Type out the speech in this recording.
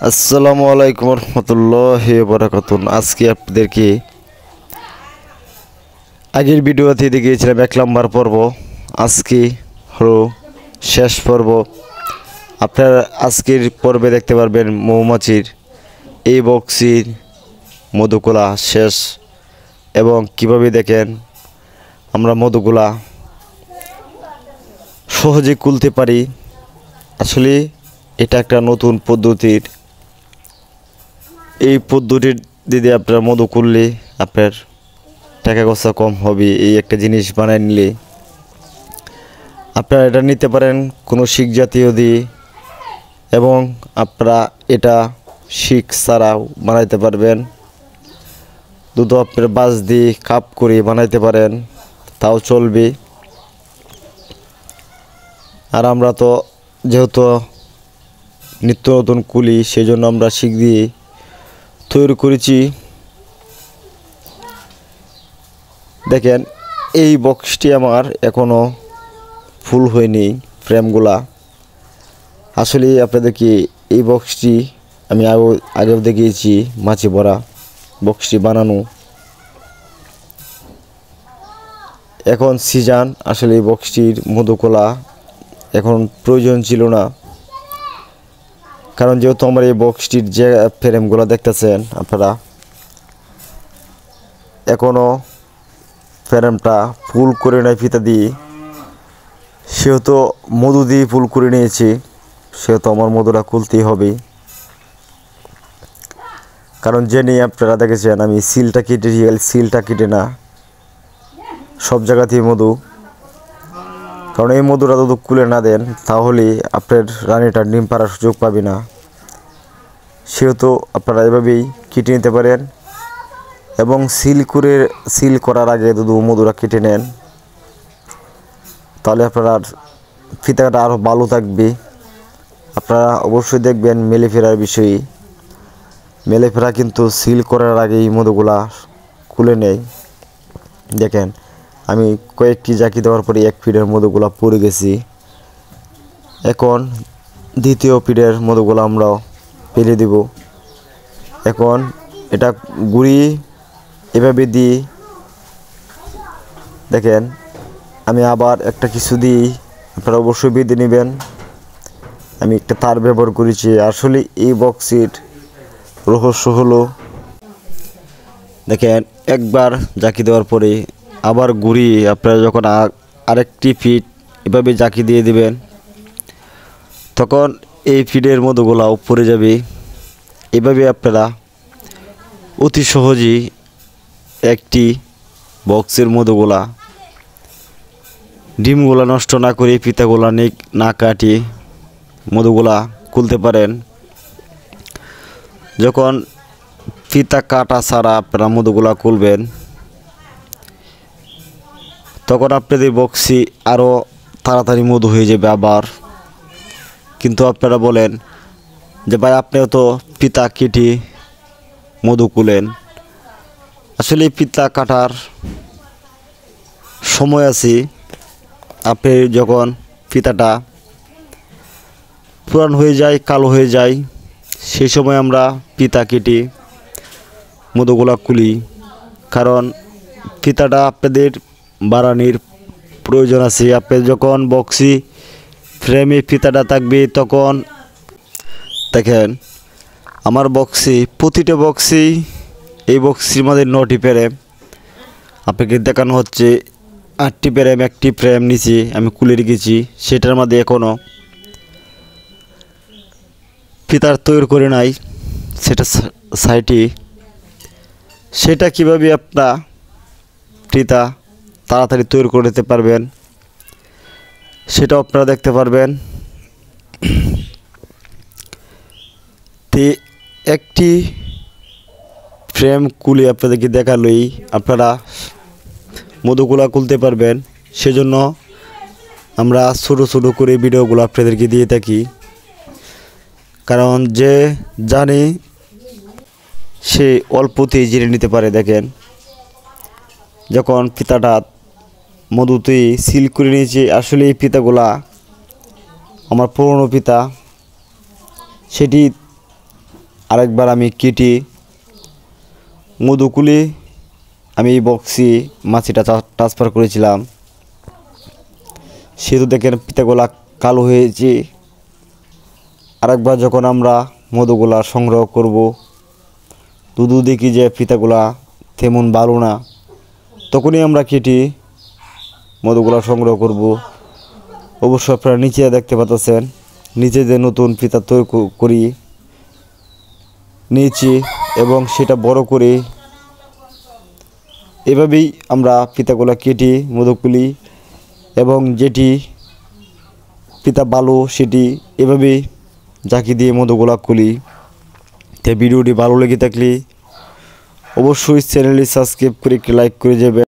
আসসালামু আলাইকুম রহমতুল্লাহি বারাকাতুন। আজকে আপনাদেরকে আগের ভিডিওতে দেখিয়েছিলাম 1 নম্বর পর্ব। আজকে হলো শেষ পর্ব। আপনারা আজকের পর্বে দেখতে পারবেন মৌমাছির এই বক্সির মধুকলা শেষ এবং কিভাবে দেখেন আমরা মধুকলা সহজে খুলতে পারি। আসলে এটা একটা নতুন পদ্ধতির। এই পদ্ধতির দিদি আপনার মধু করলে আপনার টাকা খরচা কম হবে। এই একটা জিনিস বানায় নিলে আপনারা এটা নিতে পারেন কোনো শিক জাতীয় দিয়ে, এবং আপনারা এটা শিক ছাড়াও বানাইতে পারবেন। দুধ আপনার বাস দিয়ে কাপ করে বানাইতে পারেন, তাও চলবে। আর আমরা তো যেহেতু নিত্য নতুন কুলি, সেই জন্য আমরা শিক দিয়ে তৈরি করেছি। দেখেন এই বক্সটি আমার এখনও ফুল হয়নি ফ্রেমগুলা। আসলে আপনাদেরকে এই বক্সটি আমি আগেও দেখিয়েছি, মাছি ভরা বক্সটি বানানো। এখন সিজন, আসলে এই বক্সটির মধুকলা এখন প্রয়োজন ছিল না, কারণ যেহেতু আমার এই বক্সটির যে ফ্রেমগুলো দেখতেছেন আপনারা, এখনও ফ্রেমটা ফুল করে নেয় ফিতা দিয়ে। সেহেতু মধু দিয়ে ফুল করে নিয়েছি, সেহেতু আমার মধুটা খুলতেই হবে। কারণ জেনে আপনারা দেখেছেন আমি সিলটা কেটে না সব জায়গাতেই মধু। কারণ এই মধুটা যদি খুলে না দেন তাহলে আপনার রানীটা ডিম পাড়ার সুযোগ পাবে না। সেহেতু আপনারা এভাবেই কেটে নিতে পারেন, এবং সিল করার আগে যদি মধুটা কেটে নেন তাহলে আপনার ফিতাটা আরও ভালো থাকবে। আপনারা অবশ্যই দেখবেন মেলেফেরার বিষয়ে, মেলেফেরা কিন্তু সিল করার আগেই মধুগুলা খুলে নেয়। দেখেন আমি কয়েকটি জাকি দেওয়ার পরে 1 ফিটের মধুগুলা পড়ে গেছি। এখন দ্বিতীয় ফিটের মধুগুলা আমরাও ফেলে দেব। এখন এটা গুঁড়ি এভাবে দিই। দেখেন আমি আবার একটা কিছু দিই, আপনারা অবশ্যই বেঁধে নেবেন। আমি একটা তার ব্যবহার করেছি। আসলে এই বক্সের রহস্য হলো, দেখেন একবার জাকি দেওয়ার পরে আবার গুঁড়ি আপনারা যখন আরেকটি ফিট এভাবে জাকি দিয়ে দিবেন, তখন এই ফিটের মধুগুলা উপরে যাবে। এভাবে আপনারা অতি সহজেই একটি বক্সের মধুগুলা ডিমগুলা নষ্ট না করে, ফিতাগুলা না কাটিয়ে মধুগুলা খুলতে পারেন। যখন ফিতা কাটা ছাড়া আপনারা মধুগুলা খুলবেন, তখন আপনাদের বক্সি আরও তাড়াতাড়ি মধু হয়ে যাবে আবার। কিন্তু আপনারা বলেন যে ভাই আপনিও তো ফিতা কেটে মধু খুলেন। আসলে ফিতা কাটার সময় আছে। আপনি যখন ফিতাটা পুরান হয়ে যায়, কালো হয়ে যায়, সেই সময় আমরা ফিতা কেটে মধুগুলা খুলি। কারণ ফিতাটা আপনাদের বাড়ানির প্রয়োজন আছে। আপনি যখন বক্সি ফ্রেমে ফিতাটা থাকবে, তখন দেখেন আমার বক্সি, প্রতিটা বক্সি, এই বক্সির মধ্যে 9টি ফ্রেম আপনাকে দেখানো হচ্ছে। 8টি ফ্রেম, একটি ফ্রেম নিচে আমি খুলে রেখেছি, সেটার মধ্যে এখনও ফিতার তৈরি করে নাই, সেটা সাইডে। সেটা কিভাবে আপনারা ফিতা তাড়াতাড়ি তৈরি করে দিতে পারবেন সেটাও আপনারা দেখতে পারবেন। একটি ফ্রেম খুলে আপনাদেরকে দেখালেই আপনারা মধুগুলা খুলতে পারবেন। সেজন্য আমরা ছোটো ছোটো করে ভিডিওগুলো আপনাদেরকে দিয়ে থাকি, কারণ যে জানে সে অল্পতেই জেনে নিতে পারে। দেখেন যখন ফিতাটা মধুতেই সিল করে নিয়েছি, আসলে এই ফিতাগুলা আমার পুরনো ফিতা, সেটি আরেকবার আমি কেটে মধুকুলি আমি এই বক্সে মাছিটা ট্রান্সফার করেছিলাম। সেহেতু দেখেন ফিতাগুলা কালো হয়েছে। আরেকবার যখন আমরা মধুগুলা সংগ্রহ করব, দুধু দেখি যে ফিতাগুলা তেমন ভালো না, তখনই আমরা কেটে মধুগুলা সংগ্রহ করব। অবশ্য আপনারা নিচে দেখতে পাচ্ছেন, নিচে যে নতুন ফিতা তৈরি করি নিয়েছি এবং সেটা বড় করে এভাবেই আমরা ফিতাগুলা কেটে মধুকুলি এবং যেটি ফিতা ভালো সেটি এভাবেই ঝাঁকি দিয়ে মধুগুলা খুলি। তাই ভিডিওটি ভালো লেগে থাকলে অবশ্যই চ্যানেলটি সাবস্ক্রাইব করে একটি লাইক করে যাবেন।